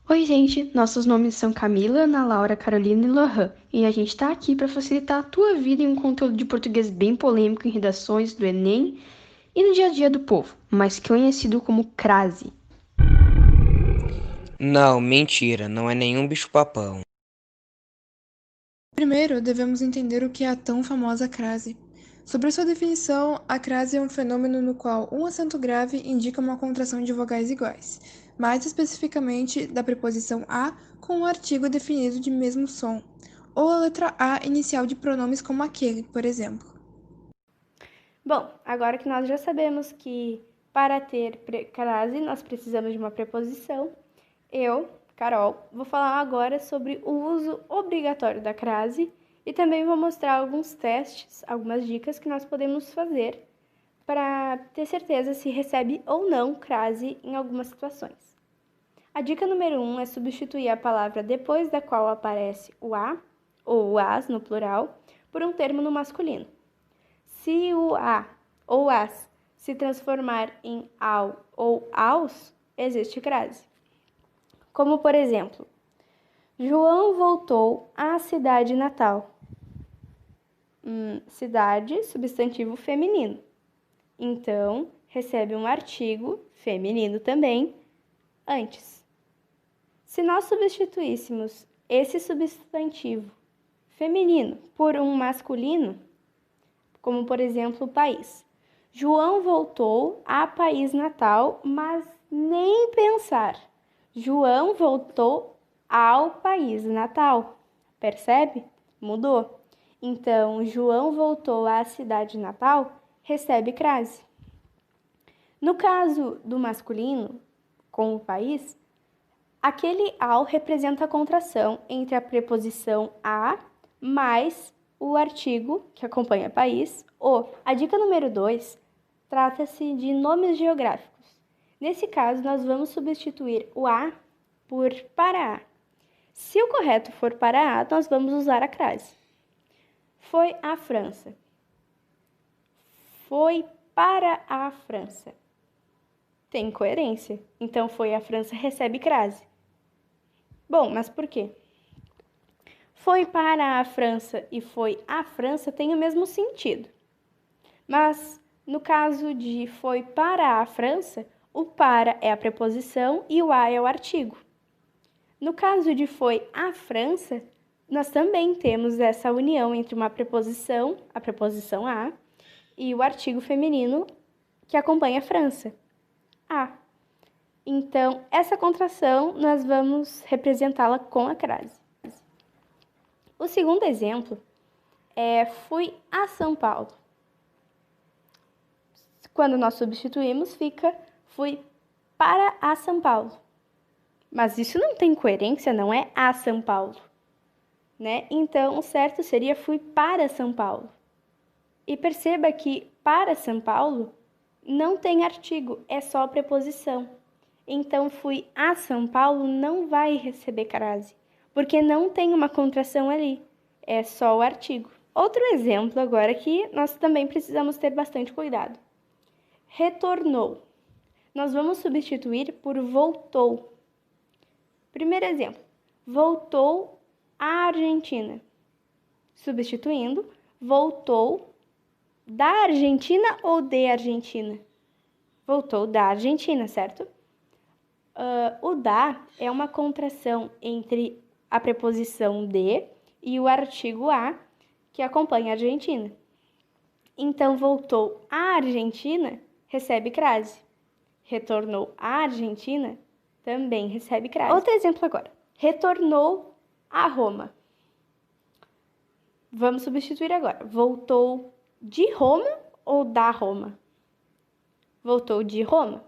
Oi, gente! Nossos nomes são Camila, Ana Laura, Carolina e Lohan, e a gente está aqui para facilitar a tua vida em um conteúdo de português bem polêmico em redações do Enem e no dia a dia do povo, mas conhecido como crase. Não, mentira, não é nenhum bicho-papão. Primeiro, devemos entender o que é a tão famosa crase. Sobre sua definição, a crase é um fenômeno no qual um acento grave indica uma contração de vogais iguais, mais especificamente da preposição a com o artigo definido de mesmo som, ou a letra a inicial de pronomes como aquele, por exemplo. Bom, agora que nós já sabemos que para ter crase nós precisamos de uma preposição, eu, Carol, vou falar agora sobre o uso obrigatório da crase e também vou mostrar alguns testes, algumas dicas que nós podemos fazer para ter certeza se recebe ou não crase em algumas situações. A dica número 1 é substituir a palavra depois da qual aparece o a, ou o as no plural, por um termo no masculino. Se o a ou as se transformar em ao ou aos, existe crase. Como, por exemplo, João voltou à cidade natal. Cidade, substantivo feminino. Então, recebe um artigo feminino também antes. Se nós substituíssemos esse substantivo feminino por um masculino, como por exemplo, país. João voltou a país natal, mas nem pensar. João voltou ao país natal. Percebe? Mudou. Então, João voltou à cidade natal, recebe crase. No caso do masculino, com o país, aquele ao representa a contração entre a preposição a mais o artigo que acompanha país, o. A dica número 2 trata-se de nomes geográficos. Nesse caso, nós vamos substituir o a por para a. Se o correto for para a, nós vamos usar a crase. Foi à França. Foi para a França. Tem coerência. Então, foi à França recebe crase. Bom, mas por quê? Foi para a França e foi à França tem o mesmo sentido. Mas, no caso de foi para a França, o para é a preposição e o a é o artigo. No caso de foi à França, nós também temos essa união entre uma preposição, a preposição a, e o artigo feminino que acompanha a França, a. Então, essa contração nós vamos representá-la com a crase. O segundo exemplo é fui a São Paulo. Quando nós substituímos, fica fui para a São Paulo. Mas isso não tem coerência, não é a São Paulo, né? Então, o certo seria fui para São Paulo. E perceba que para São Paulo não tem artigo, é só a preposição. Então, fui a São Paulo não vai receber crase, porque não tem uma contração ali, é só o artigo. Outro exemplo agora que nós também precisamos ter bastante cuidado. Retornou. Nós vamos substituir por voltou. Primeiro exemplo, voltou à Argentina. Substituindo, voltou da Argentina ou de Argentina? Voltou da Argentina, certo? O da é uma contração entre a preposição de e o artigo a, que acompanha a Argentina. Então, voltou à Argentina, recebe crase. Retornou à Argentina, também recebe crase. Outro exemplo agora. Retornou a Roma. Vamos substituir agora. Voltou de Roma ou da Roma? Voltou de Roma.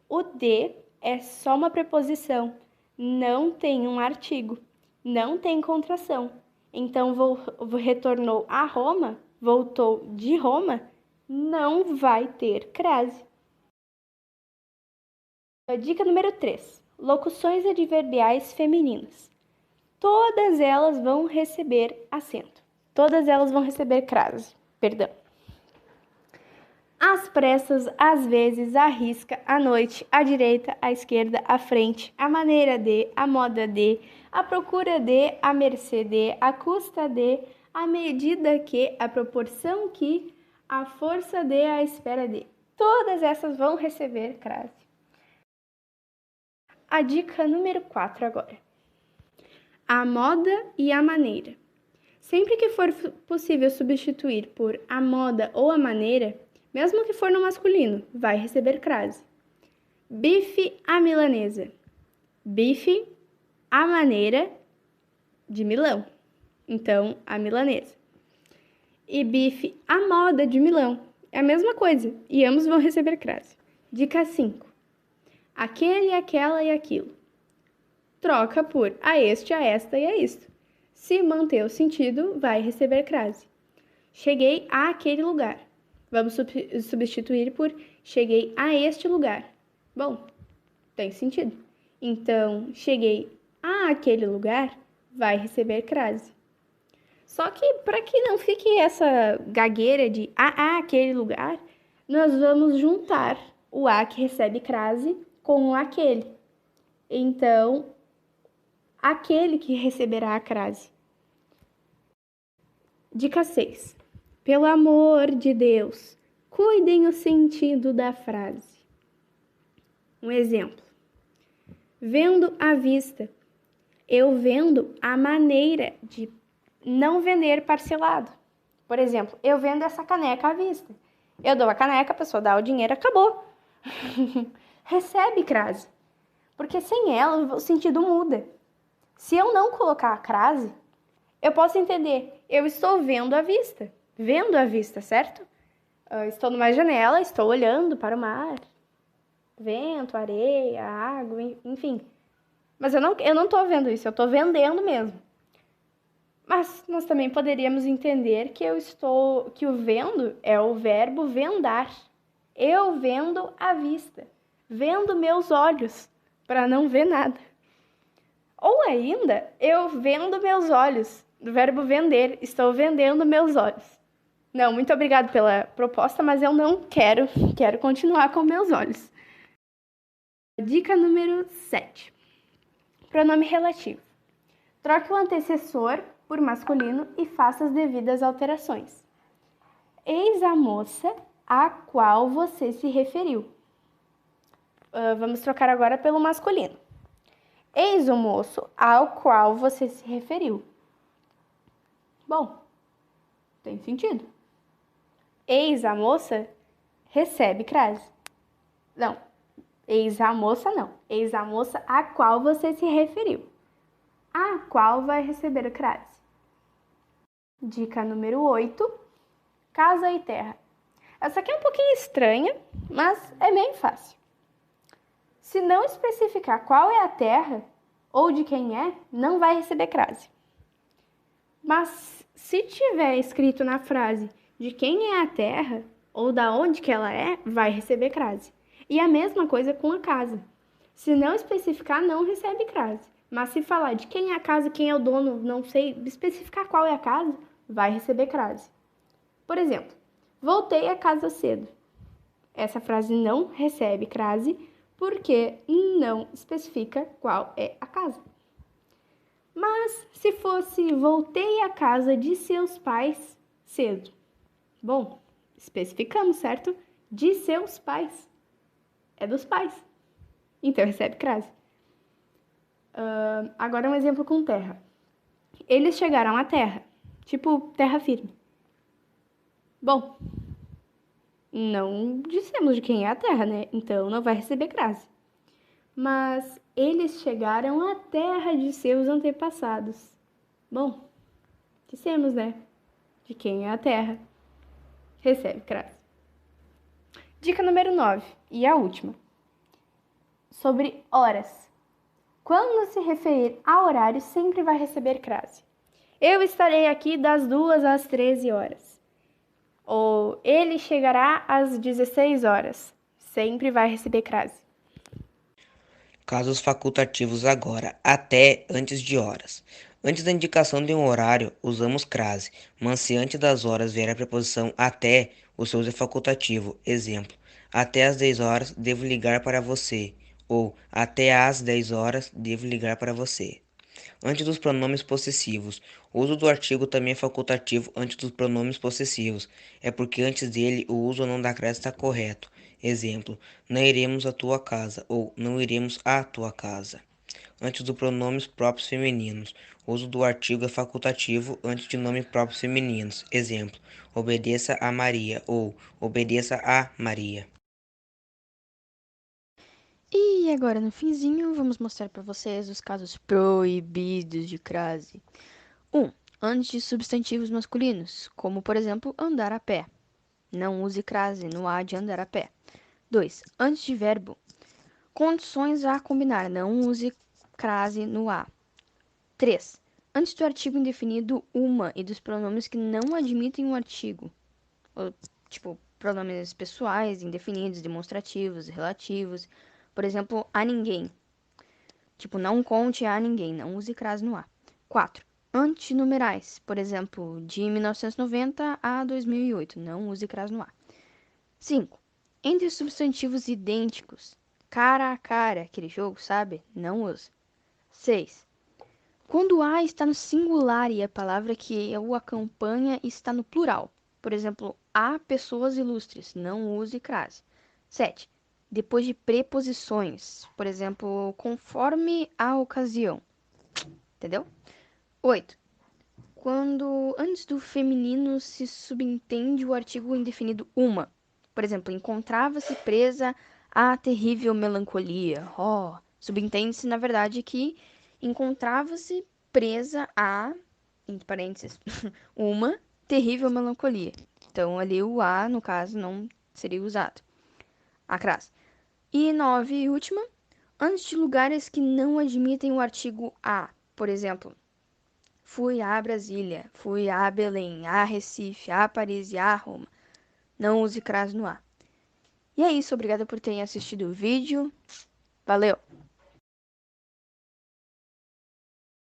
O de é só uma preposição, não tem um artigo, não tem contração. Então, retornou a Roma, voltou de Roma, não vai ter crase. A dica número 3. Locuções adverbiais femininas. Todas elas vão receber acento. Todas elas vão receber crase, perdão. Às pressas, às vezes, à risca, à noite, à direita, à esquerda, à frente, à maneira de, à moda de, à procura de, à mercê de, à custa de, à medida que, à proporção que, à força de, à espera de. Todas essas vão receber crase. A dica número 4 agora. A moda e a maneira. Sempre que for possível substituir por a moda ou a maneira, mesmo que for no masculino, vai receber crase. Bife à milanesa. Bife à maneira de Milão. Então, a milanesa. E bife à moda de Milão. É a mesma coisa, e ambos vão receber crase. Dica 5. Aquele, aquela e aquilo. Troca por a este, a esta e a isto. Se manter o sentido, vai receber crase. Cheguei àquele lugar. Vamos substituir por cheguei a este lugar. Bom, tem sentido. Então, cheguei àquele lugar, vai receber crase. Só que, para que não fique essa gagueira de aquele lugar, nós vamos juntar o a que recebe crase com o aquele. Então, aquele que receberá a crase. Dica 6. Pelo amor de Deus, cuidem o sentido da frase. Um exemplo. Vendo à vista. Eu vendo a maneira de não vender parcelado. Por exemplo, eu vendo essa caneca à vista. Eu dou a caneca, a pessoa dá o dinheiro, acabou. Recebe crase. Porque sem ela o sentido muda. Se eu não colocar a crase, eu posso entender, eu estou vendo à vista. Vendo à vista, certo? Estou numa janela, estou olhando para o mar. Vento, areia, água, enfim. Mas eu não estou vendo isso, eu estou vendendo mesmo. Mas nós também poderíamos entender que o vendo é o verbo vendar. Eu vendo à vista. Vendo meus olhos, para não ver nada. Ou ainda, eu vendo meus olhos, do verbo vender. Estou vendendo meus olhos. Não, muito obrigado pela proposta, mas eu não quero continuar com meus olhos. Dica número 7. Pronome relativo. Troque o antecessor por masculino e faça as devidas alterações. Eis a moça a qual você se referiu. Vamos trocar agora pelo masculino. Eis o moço ao qual você se referiu. Bom, tem sentido. Eis a moça recebe crase. Não, eis a moça não. Eis a moça a qual você se referiu. A qual vai receber crase. Dica número 8. Casa e terra. Essa aqui é um pouquinho estranha, mas é bem fácil. Se não especificar qual é a terra ou de quem é, não vai receber crase. Mas se tiver escrito na frase de quem é a terra ou da onde que ela é, vai receber crase. E a mesma coisa com a casa. Se não especificar, não recebe crase. Mas se falar de quem é a casa, quem é o dono, não sei, especificar qual é a casa, vai receber crase. Por exemplo, voltei a casa cedo. Essa frase não recebe crase porque não especifica qual é a casa. Mas se fosse voltei à casa de seus pais cedo. Bom, especificamos, certo? De seus pais. É dos pais. Então recebe crase. Agora um exemplo com terra. Eles chegaram à terra. Tipo, terra firme. Bom, não dissemos de quem é a terra, né? Então não vai receber crase. Mas eles chegaram à terra de seus antepassados. Bom, dissemos, né? De quem é a terra. Recebe crase. Dica número 9, e a última. Sobre horas. Quando se referir a horário, sempre vai receber crase. Eu estarei aqui das 2 às 13 horas. Ou ele chegará às 16 horas. Sempre vai receber crase. Casos facultativos agora, até antes de horas. Antes da indicação de um horário, usamos crase, mas se antes das horas vier a preposição até, O seu uso é facultativo. Exemplo: até às 10 horas devo ligar para você. Ou até às 10 horas devo ligar para você. Antes dos pronomes possessivos. O uso do artigo também é facultativo antes dos pronomes possessivos. É porque antes dele o uso não da crase está correto. Exemplo: não iremos à tua casa ou não iremos à tua casa. Antes dos pronomes próprios femininos. O uso do artigo é facultativo antes de nomes próprios femininos. Exemplo: obedeça a Maria ou obedeça a Maria. E agora, no finzinho, vamos mostrar para vocês os casos proibidos de crase. 1. Antes de substantivos masculinos, como, por exemplo, andar a pé. Não use crase no a de andar a pé. 2. Antes de verbo. Condições a combinar. Não use crase no a. 3. Antes do artigo indefinido uma e dos pronomes que não admitem o artigo. Ou, tipo, pronomes pessoais, indefinidos, demonstrativos, relativos. Por exemplo, a ninguém. Tipo, não conte a ninguém, não use crase no a. 4. Antinumerais, por exemplo, de 1990 a 2008, não use crase no a. 5. Entre substantivos idênticos, cara a cara, aquele jogo, sabe? Não use. 6. Quando o a está no singular e a palavra que o acompanha está no plural. Por exemplo, há pessoas ilustres, não use crase. 7. Depois de preposições, por exemplo, conforme a ocasião. Entendeu? 8. Quando antes do feminino se subentende o artigo indefinido uma. Por exemplo, encontrava-se presa à terrível melancolia. Subentende-se, na verdade, que encontrava-se presa a, entre parênteses, uma terrível melancolia. Então, ali o a, no caso, não seria usado. A crase. E 9, e última, antes de lugares que não admitem o artigo a. Por exemplo, fui a Brasília, fui a Belém, a Recife, a Paris e a Roma. Não use crase no a. E é isso, obrigada por terem assistido o vídeo. Valeu!